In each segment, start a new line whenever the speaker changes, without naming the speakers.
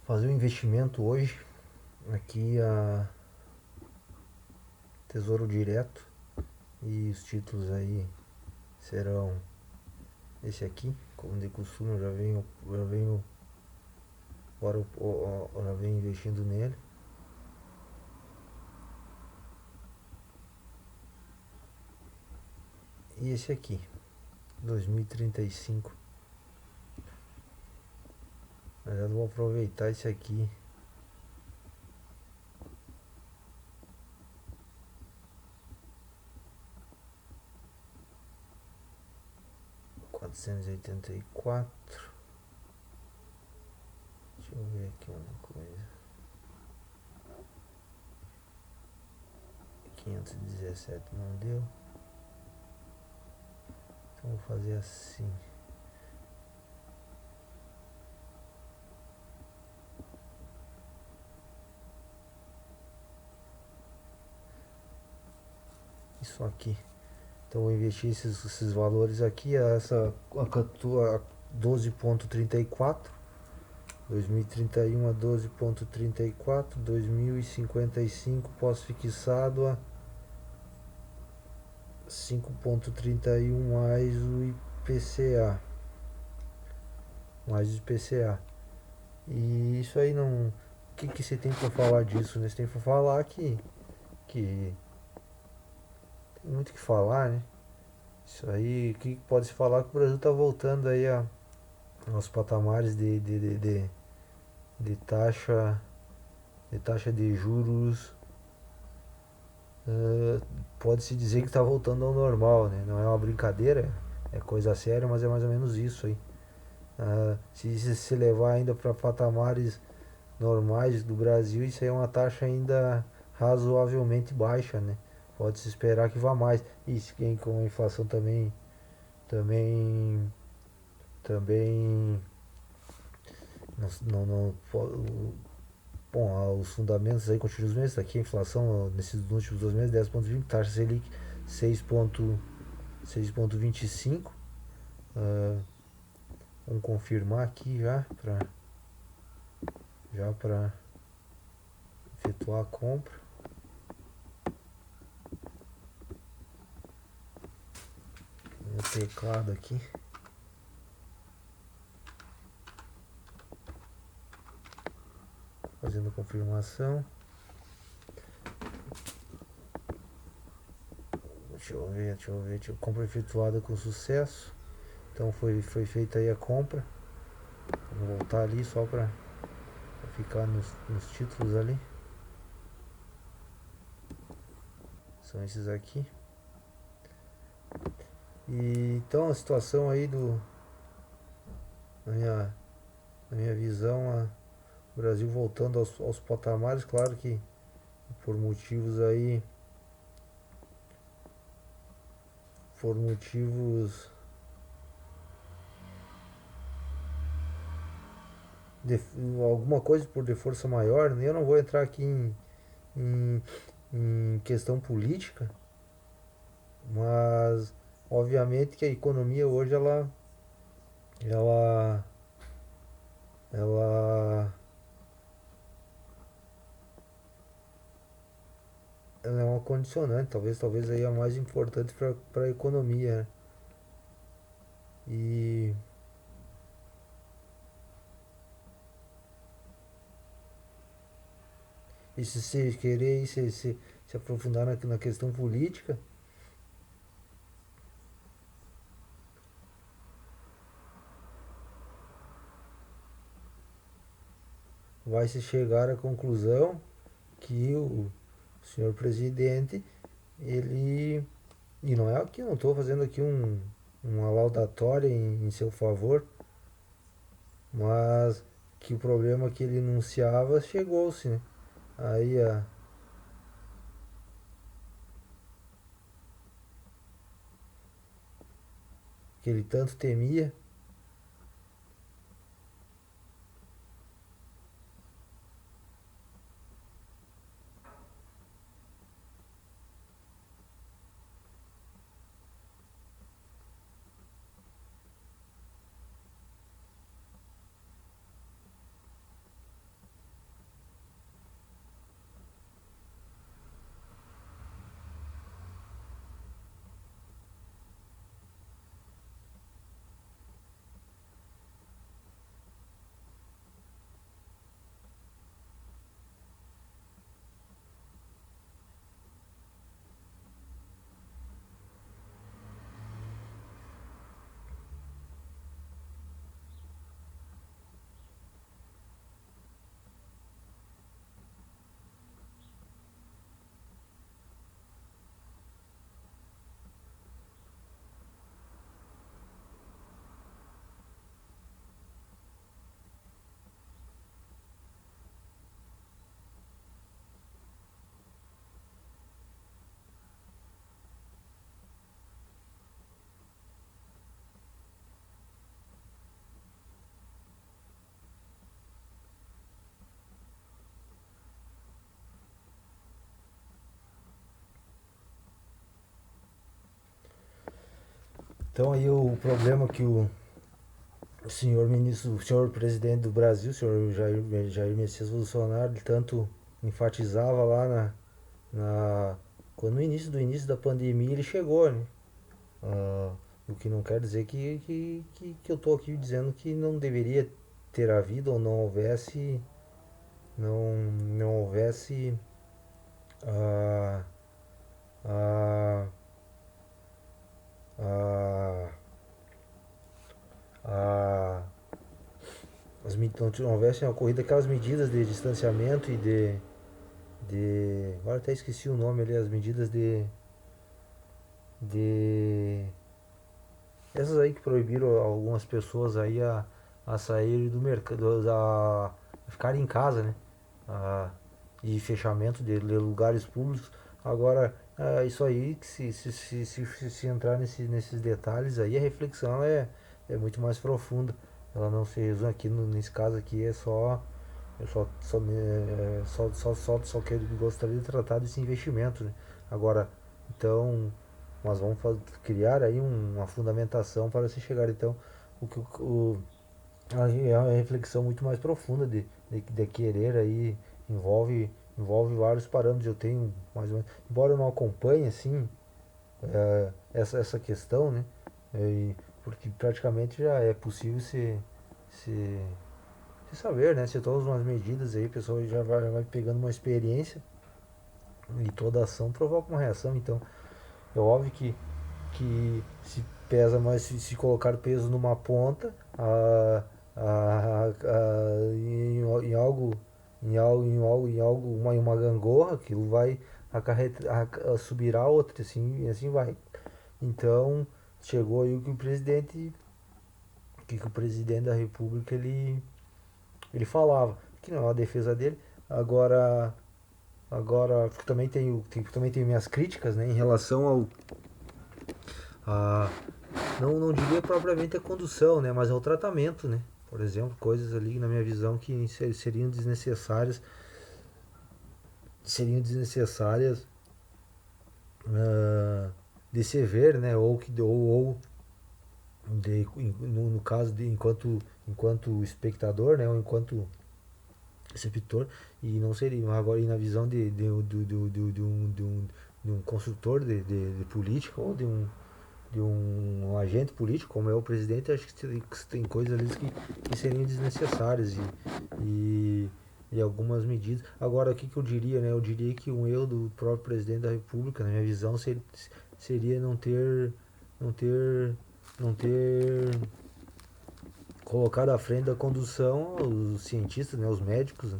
fazer um investimento hoje aqui a Tesouro Direto e os títulos aí serão esse aqui, como de costume, eu já venho agora eu já venho investindo nele. E esse aqui, 2035. Mas eu vou aproveitar esse aqui. R$ 484. Deixa eu ver aqui uma coisa. 517 não deu. Então vou fazer assim. Isso aqui. Então vou investir esses valores aqui. A 12,34. 2031 a 12,34. 2055 pós-fixado a 5,31 mais o IPCA. Mais o IPCA. E isso aí não. O que você tem para falar disso, né? Você tem para falar que tem muito o que falar, né? Isso aí, o que pode se falar que o Brasil está voltando aí aos patamares de taxa de juros. Pode-se dizer que está voltando ao normal, né? Não é uma brincadeira, é coisa séria, mas é mais ou menos isso aí. Se levar ainda para patamares normais do Brasil, isso aí é uma taxa ainda razoavelmente baixa, né? Pode-se esperar que vá mais. E com a inflação também, também não, bom, os fundamentos aí continuam os mesmos. Aqui a inflação nesses últimos 2 meses, 10,20, taxa Selic 6,25. Vamos confirmar aqui já para efetuar a compra. Meu teclado aqui. Fazendo a confirmação. Deixa eu ver. Compra efetuada com sucesso. Então foi feita aí a compra. Vou voltar ali só para ficar nos títulos ali. São esses aqui. E então a situação aí na minha visão, o Brasil voltando aos patamares, claro que por motivos aí, por motivos de alguma coisa por de força maior, né? Eu não vou entrar aqui em, em questão política, mas obviamente que a economia hoje ela, ela, ela é uma condicionante, talvez aí a mais importante para a economia, né? E, e se você querer se aprofundar na questão política, vai se chegar à conclusão que o senhor presidente, ele, e não é que eu não estou fazendo aqui uma laudatória em seu favor, mas que o problema que ele enunciava chegou-se, né? Aí que ele tanto temia. Então aí o problema que o senhor ministro, o senhor presidente do Brasil, o senhor Jair Messias Bolsonaro, ele tanto enfatizava lá na quando no início da pandemia ele chegou, né? Ah, o que não quer dizer que eu estou aqui dizendo que não deveria ter havido ou não houvesse a, a, a, a não houvessem ocorrido aquelas medidas de distanciamento e agora até esqueci o nome ali, as medidas de essas aí que proibiram algumas pessoas aí a sair do mercado, a ficarem em casa, né? A, e fechamento de lugares públicos. Agora, isso aí, que se entrar nesses detalhes aí, a reflexão é muito mais profunda. Ela não se resume aqui, nesse caso aqui, é só eu só que eu gostaria de tratar desse investimento, né? Agora, então, nós vamos criar aí uma fundamentação para se chegar, então, o que é uma reflexão muito mais profunda de querer aí, envolve vários parâmetros. Eu tenho mais ou menos, embora eu não acompanhe assim, essa questão, né? É, porque praticamente já é possível se, se saber, né? Se todas umas medidas aí, a pessoa já vai pegando uma experiência e toda ação provoca uma reação. Então, é óbvio que se pesa mais, se colocar peso numa ponta, em algo, uma gangorra, aquilo vai subirá outra, assim, e assim vai. Então, chegou aí que o presidente da República ele falava, que não é uma defesa dele. Agora, também tenho minhas críticas, né, em relação a não diria propriamente a condução, né, mas ao tratamento, né? Por exemplo, coisas ali na minha visão que seriam desnecessárias uh, de se ver, né? No caso de enquanto espectador, né? Ou enquanto receptor, e não seria agora na visão de um construtor de política ou de um agente político como é o presidente. Acho que tem coisas ali que seriam desnecessárias e, e algumas medidas. Agora, o que eu diria, né? Eu diria que um erro do próprio presidente da República, na minha visão, seria não ter, não ter colocado à frente da condução os cientistas, né? Os médicos, né?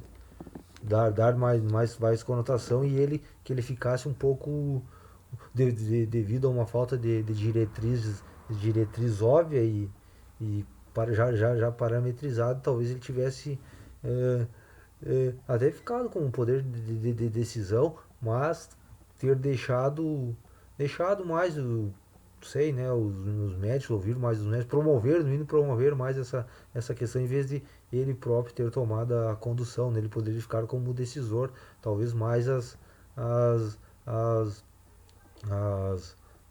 Dar mais conotação, e que ele ficasse um pouco devido a uma falta de diretriz óbvia e já parametrizado. Talvez ele tivesse é, até ficado com um poder de decisão, mas ter deixado mais sei, né, os médicos, ouvir mais os médicos, promover, no mínimo promover mais essa questão, em vez de ele próprio ter tomado a condução, né? Ele poderia ficar como decisor, talvez mais as, as, as,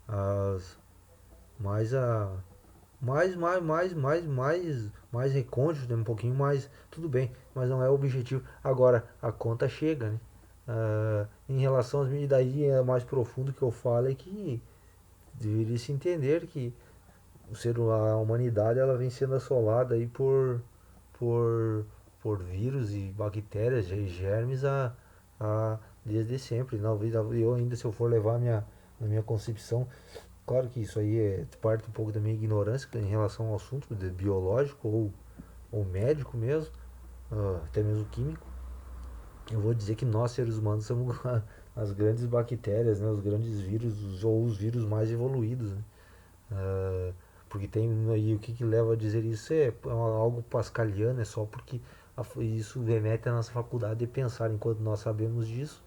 as mais a mais recôndito, né? Um pouquinho mais, tudo bem, mas não é o objetivo. Agora a conta chega, né? Em relação às medidas, daí é mais profundo que eu falo, é que deveria se entender que a humanidade ela vem sendo assolada aí por por vírus e bactérias e germes desde sempre. Não, eu ainda, se eu for levar na minha concepção, claro que isso aí parte um pouco da minha ignorância em relação ao assunto biológico ou médico mesmo, até mesmo químico. Eu vou dizer que nós, seres humanos, somos as grandes bactérias, né, os grandes vírus ou os vírus mais evoluídos, né? Ah, porque tem aí o que leva a dizer isso é algo pascaliano, é só porque isso remete à nossa faculdade de pensar. Enquanto nós sabemos disso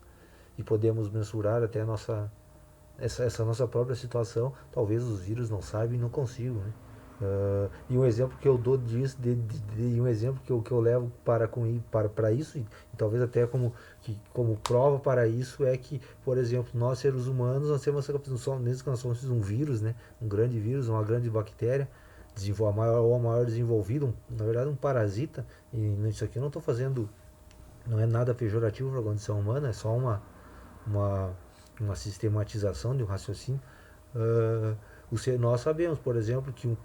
e podemos mensurar até essa nossa própria situação, talvez os vírus não saibam e não consigam, né? E um exemplo que eu dou disso, um exemplo que eu levo para isso, e talvez até como prova para isso, é que, por exemplo, nós seres humanos, nós temos essa capacidade, mesmo que nós somos um vírus, né, um grande vírus, uma grande bactéria, a maior, ou a maior desenvolvida, na verdade um parasita, e isso aqui eu não estou fazendo, não é nada pejorativo para a condição humana, é só uma, uma sistematização de um raciocínio. Uh, Nós sabemos, por exemplo, que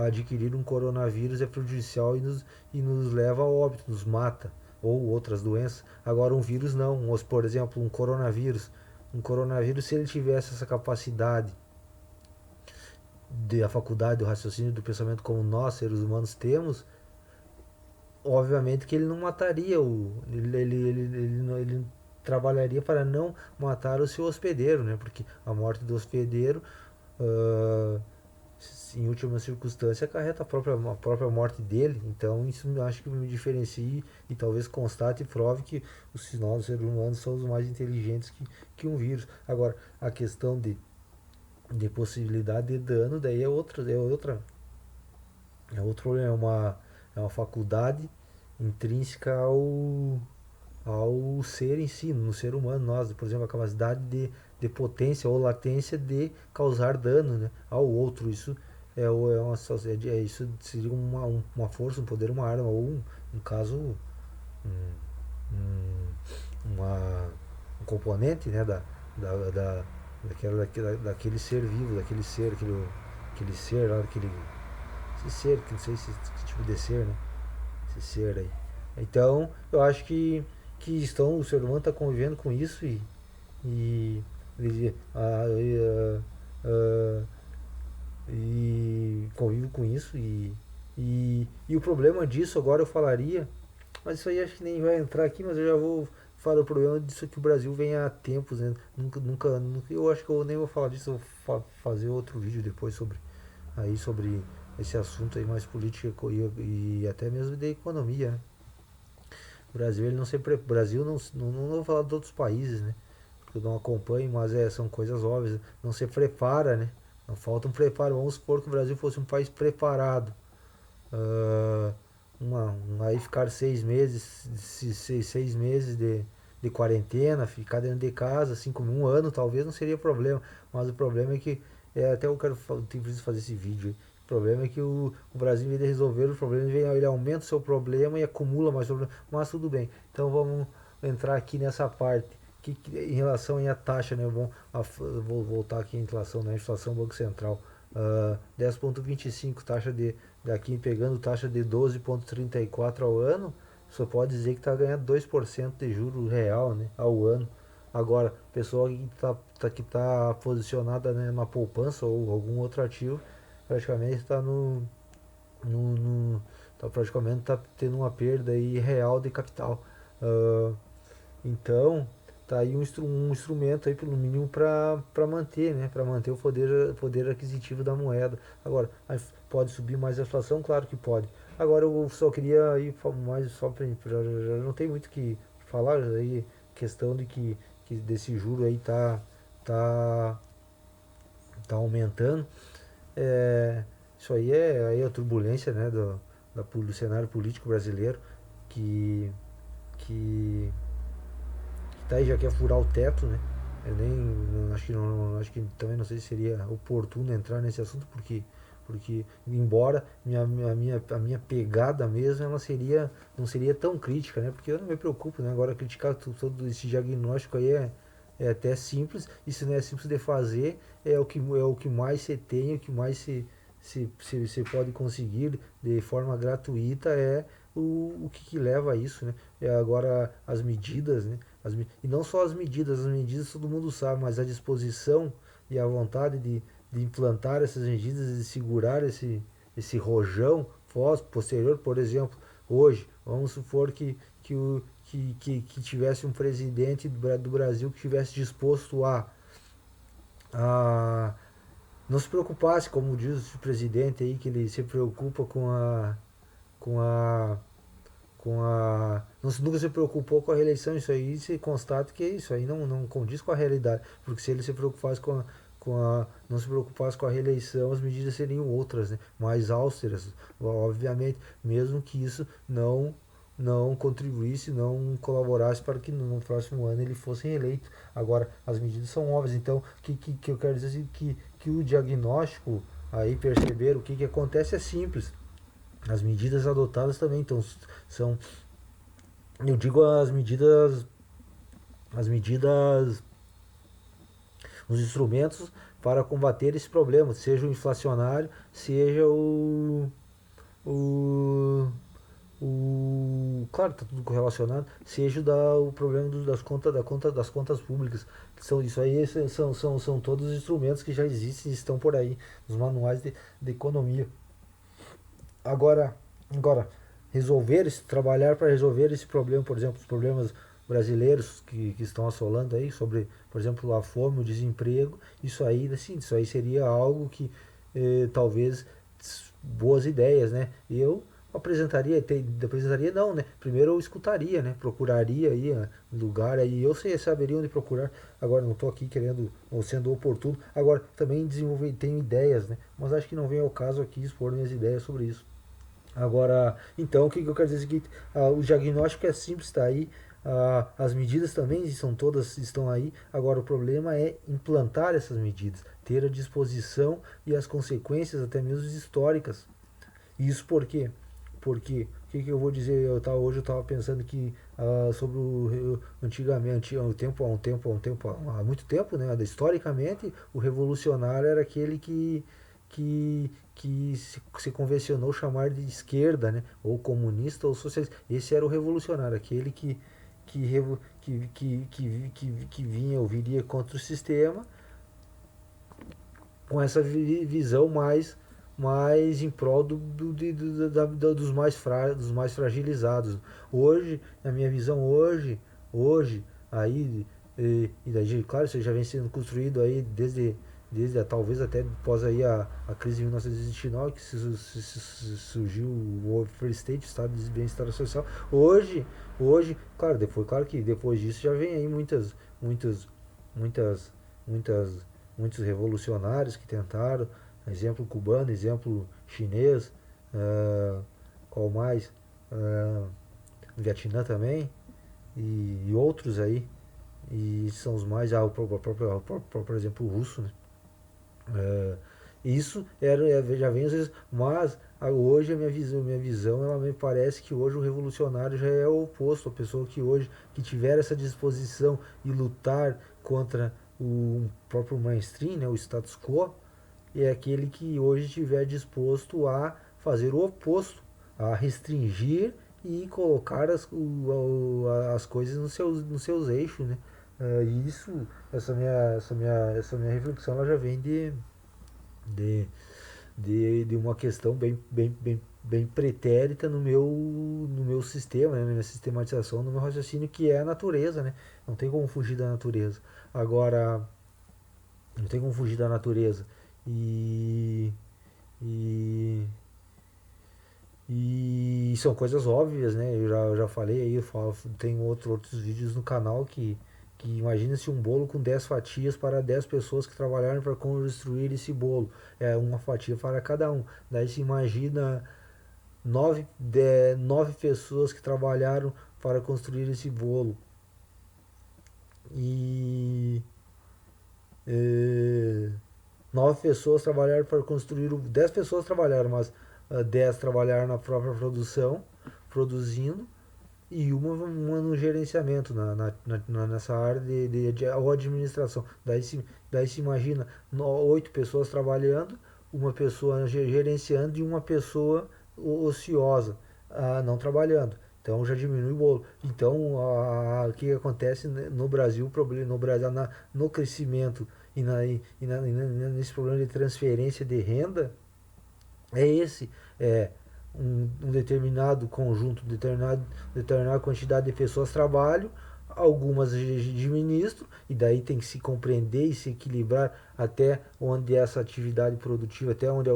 adquirir um coronavírus é prejudicial e nos leva a óbito, nos mata, ou outras doenças. Agora, um vírus não. Por exemplo, um coronavírus, se ele tivesse essa capacidade a faculdade do raciocínio do pensamento como nós, seres humanos, temos, obviamente que ele não mataria ele trabalharia para não matar o seu hospedeiro, né? Porque a morte do hospedeiro, uh, em última circunstância, acarreta a própria morte dele. Então isso eu acho que me diferencia e talvez constate e prove que nós, seres humanos, somos mais inteligentes que um vírus. Agora, a questão de possibilidade de dano, daí é uma faculdade intrínseca ao ser em si, no ser humano. Nós, por exemplo, a capacidade de potência ou latência de causar dano, né, ao outro. Isso isso seria uma força, um poder, uma arma, ou um caso, um, um, um componente, né, daquele ser vivo, aquele ser lá, esse ser, que não sei que tipo de ser, né? Esse ser aí. Então, eu acho o ser humano está convivendo com isso e, e, ah, e, e convive com isso e o problema disso agora eu falaria, mas isso aí acho que nem vai entrar aqui, mas eu já vou falar o problema disso que o Brasil vem há tempos, né? Nunca, eu acho que eu nem vou falar disso, eu vou fazer outro vídeo depois sobre esse assunto aí mais político e até mesmo de economia, né? O Brasil, ele não sempre. Brasil, não vou falar de outros países, né? Porque eu não acompanho, mas são coisas óbvias. Não se prepara, né? Não falta um preparo. Vamos supor que o Brasil fosse um país preparado. Ah, aí ficar 6 meses, 6 meses de quarentena, ficar dentro de casa, assim como um ano, talvez não seria problema. Mas o problema é que, até eu preciso fazer esse vídeo aí. O problema é que o Brasil, em vez de resolver o problema, ele aumenta o seu problema e acumula mais problemas. Mas tudo bem. Então vamos entrar aqui nessa parte. Em relação à taxa, né? Vou voltar aqui em relação à inflação Banco Central. 10,25 taxa daqui pegando taxa de 12,34 ao ano, só pode dizer que está ganhando 2% de juro real, né, ao ano. Agora, pessoa que tá posicionada, né, na poupança ou algum outro ativo, praticamente está praticamente tá tendo uma perda aí real de capital. Uh, então, tá aí um instrumento aí pelo mínimo para manter, né, para manter o poder aquisitivo da moeda. Agora, pode subir mais a inflação, claro que pode. Agora eu só queria ir mais só para já não tem muito que falar aí, questão de que desse juro aí tá tá aumentando. Isso aí é a turbulência, né, do cenário político brasileiro que que tá aí, já quer furar o teto, né? Eu nem acho que não, acho que também não sei se seria oportuno entrar nesse assunto porque embora a minha pegada mesmo ela não seria tão crítica, né? Porque eu não me preocupo, né? Agora criticar todo esse diagnóstico aí é até simples, isso não é simples de fazer, é o que mais você tem, o que mais se pode conseguir de forma gratuita o que leva a isso, né? Agora as medidas, né? E não só as medidas todo mundo sabe, mas a disposição e a vontade de implantar essas medidas e de segurar esse rojão posterior, por exemplo, hoje, vamos supor que tivesse um presidente do Brasil que estivesse disposto a não se preocupasse, como diz o presidente aí, que ele se preocupa com a nunca se preocupou com a reeleição. Isso aí se constata que isso aí não condiz com a realidade, porque se ele se preocupasse não se preocupasse com a reeleição, as medidas seriam outras, né? Mais austeras, obviamente, mesmo que isso não contribuísse, não colaborasse para que no próximo ano ele fosse reeleito. Agora, as medidas são óbvias, então, que eu quero dizer assim, que o diagnóstico, aí perceber o que acontece é simples. As medidas adotadas também então, são, eu digo as medidas, os instrumentos para combater esse problema, seja o inflacionário, seja o claro, está tudo correlacionado, seja o problema das contas públicas. Isso aí são todos os instrumentos que já existem e estão por aí, nos manuais de economia. Agora, agora trabalhar para resolver esse problema, por exemplo, os problemas brasileiros que estão assolando aí, sobre, por exemplo, a fome, o desemprego, isso aí, assim, isso aí seria algo que talvez boas ideias, né? Apresentaria não, né? Primeiro eu escutaria, né? Procuraria aí lugar, aí eu saberia onde procurar. Agora não estou aqui querendo ou sendo oportuno. Agora também tenho ideias, né? Mas acho que não vem ao caso aqui expor minhas ideias sobre isso. Agora, então, o que eu quero dizer é o seguinte, o diagnóstico é simples, está aí, as medidas também estão aí, agora o problema é implantar essas medidas, ter a disposição e as consequências até mesmo históricas. Isso por quê? Porque, o que eu vou dizer, hoje eu estava pensando que sobre antigamente, há muito tempo, né, historicamente, o revolucionário era aquele que se convencionou chamar de esquerda, né? Ou comunista ou socialista. Esse era o revolucionário, aquele que vinha ou viria contra o sistema com essa visão mais em prol dos mais fragilizados. Hoje, na minha visão, hoje aí, e daí, claro, isso já vem sendo construído aí desde talvez até após aí a crise de 1929, que surgiu o welfare state, o estado de bem-estar social. Claro, claro que depois disso já vem aí muitas, muitas, muitas, muitos revolucionários que tentaram, exemplo cubano, exemplo chinês, qual mais? Vietnã também, e outros aí, e são os mais, por exemplo, o russo, né? Isso já vem às vezes, mas hoje minha visão, ela me parece que hoje o revolucionário já é o oposto, a pessoa que hoje que tiver essa disposição e lutar contra o próprio mainstream, né, o status quo, é aquele que hoje estiver disposto a fazer o oposto, a restringir e colocar as coisas nos seus eixos, né? Isso, essa minha reflexão, ela já vem de, de uma questão bem pretérita no meu sistema, né, na minha sistematização, no meu raciocínio, que é a natureza, né? Não tem como fugir da natureza. Agora, não tem como fugir da natureza. E, e, e são coisas óbvias, né? Eu já falei aí, tenho outros vídeos no canal que imagina se um bolo com 10 fatias para 10 pessoas que trabalharam para construir esse bolo. É uma fatia para cada um. Daí se imagina 9 pessoas que trabalharam para construir esse bolo. E. É, 9 pessoas trabalharam para construir 10 pessoas trabalharam, mas 10 trabalharam na própria produção, produzindo, e uma no gerenciamento, nessa área de administração. Daí se imagina 8 pessoas trabalhando, uma pessoa gerenciando e uma pessoa ociosa, não trabalhando. Então já diminui o bolo. Então o que acontece no Brasil, no crescimento nesse problema de transferência de renda, é esse. É um determinado conjunto, determinada quantidade de pessoas trabalham, algumas administram, e daí tem que se compreender e se equilibrar até onde essa atividade produtiva, até onde a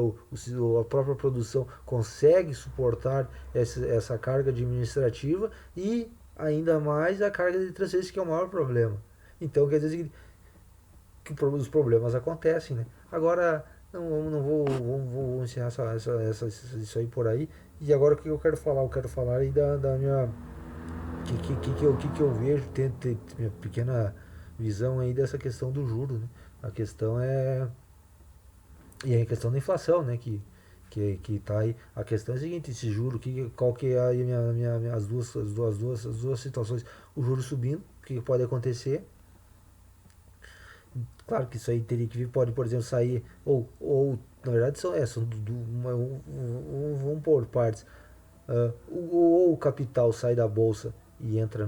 própria produção consegue suportar essa carga administrativa e ainda mais a carga de transferência, que é o maior problema. Então, quer dizer, que os problemas acontecem, né? Agora, não vou, vou encerrar isso aí por aí. E agora o que eu quero falar? Eu quero falar aí da minha. Que eu vejo, minha pequena visão aí dessa questão do juro, né? A questão é. E a questão da inflação, né? Que tá aí. A questão é a seguinte, esse juro, qual que é aí as duas situações. O juro subindo, o que pode acontecer? Claro que isso aí teria que vir, pode, por exemplo, sair, na verdade são vamos por partes. Ou o capital sai da bolsa e entra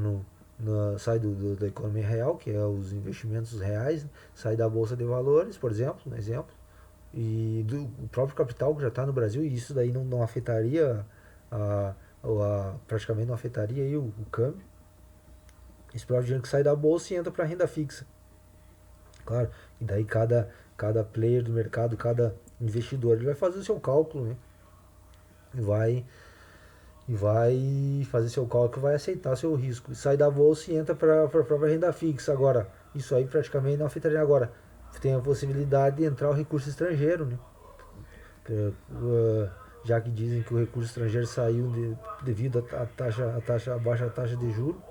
sai da economia real, que é os investimentos reais, né? Sai da bolsa de valores, por exemplo, um exemplo, e o próprio capital que já está no Brasil, e isso daí não afetaria praticamente não afetaria aí o câmbio. Esse próprio dinheiro que sai da bolsa e entra para a renda fixa. Claro, e daí cada player do mercado, cada investidor, ele vai fazer o seu cálculo, né? E vai, e vai fazer seu cálculo, vai aceitar seu risco. Sai da bolsa e entra para a própria renda fixa. Agora, isso aí praticamente não afetaria. Agora, tem a possibilidade de entrar o recurso estrangeiro, né? Já que dizem que o recurso estrangeiro saiu devido à baixa taxa de juros.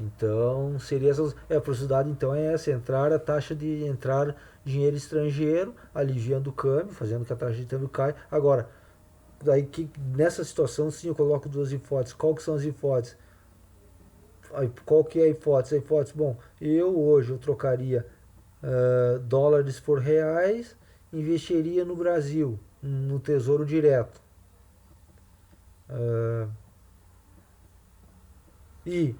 Então, seria essas. A possibilidade então é essa, entrar a taxa de entrar dinheiro estrangeiro, aliviando o câmbio, fazendo que a taxa de câmbio caia. Agora, daí nessa situação sim eu coloco duas hipóteses. Qual que são as hipóteses? Qual que é a hipótese? A hipótese, bom, eu trocaria dólares por reais, investiria no Brasil, no Tesouro Direto. E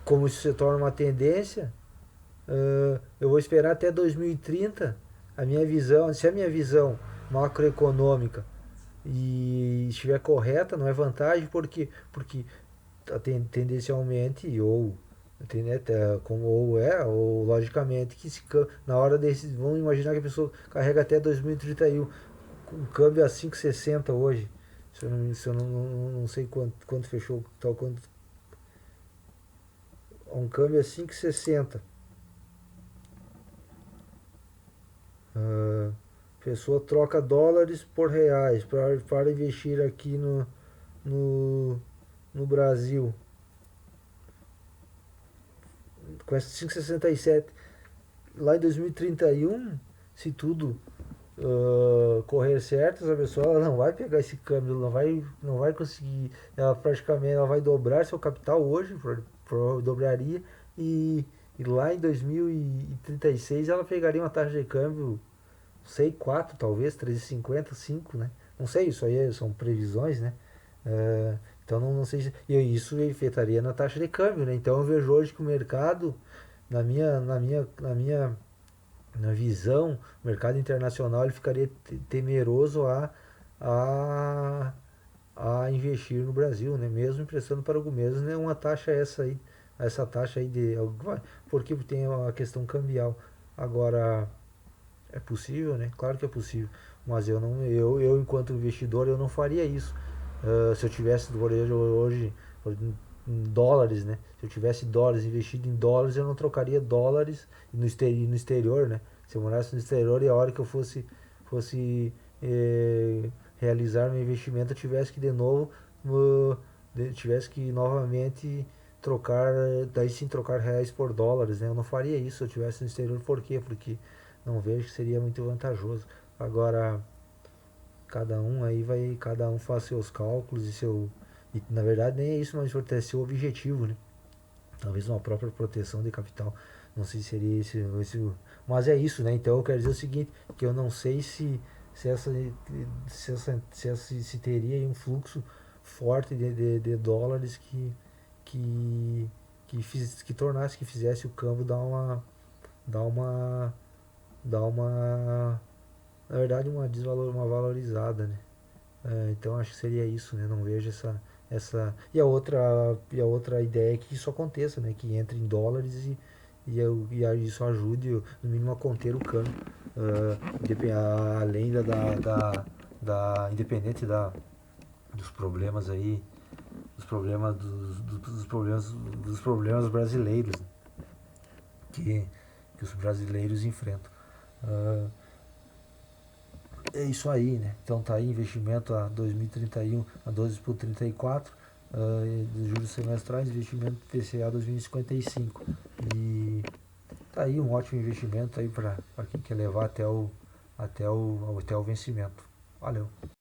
como isso se torna uma tendência, eu vou esperar até 2030 a minha visão, se a minha visão macroeconômica e estiver correta, não é vantagem, porque tendencialmente ou logicamente que na hora desses, vamos imaginar que a pessoa carrega até 2031 com câmbio a 5,60 hoje, se eu não sei quanto fechou, tal quanto um câmbio a 5,60. A pessoa troca dólares por reais para investir aqui no Brasil. Com essa 5,67. Lá em 2031, se tudo correr certo, essa pessoa ela não vai pegar esse câmbio, não vai conseguir. Ela vai dobrar seu capital hoje, dobraria, e lá em 2036 ela pegaria uma taxa de câmbio, sei, 4 talvez, 3,50, 5, né? Não sei, isso aí são previsões, né? Então não sei se, e isso afetaria na taxa de câmbio, né? Então eu vejo hoje que o mercado, na visão, o mercado internacional ele ficaria temeroso a, a investir no Brasil, né? Mesmo emprestando para o mesmo, né? Uma taxa essa taxa aí porque tem a questão cambial. Agora, é possível, né? Claro que é possível, mas eu enquanto investidor eu não faria isso. Se eu tivesse hoje em dólares, né? Se eu tivesse dólares investido em dólares, eu não trocaria dólares no exterior, né? Se eu morasse no exterior e a hora que eu fosse realizar meu investimento, eu tivesse que de novo tivesse que novamente trocar, daí sim trocar reais por dólares, né? Eu não faria isso se eu tivesse no exterior. Por quê? Porque não vejo que seria muito vantajoso. Agora, cada um faz seus cálculos e na verdade nem é isso, mas é seu objetivo, né? Talvez uma própria proteção de capital, não sei se seria mas é isso, né? Então eu quero dizer o seguinte, que eu não sei se teria um fluxo forte de dólares que tornasse, que fizesse o câmbio dar uma dar uma na verdade uma valorizada, né? Então acho que seria isso, né? Não vejo essa e a outra ideia é que isso aconteça, né? Que entre em dólares e isso ajude no mínimo a conter o câmbio, além independente dos problemas aí, dos problemas brasileiros, né? que os brasileiros enfrentam. É isso aí, né? Então tá aí investimento a 2031 a 12,34 de juros semestrais, investimento PCA 2055. E tá aí um ótimo investimento aí para quem quer levar até o vencimento. Valeu.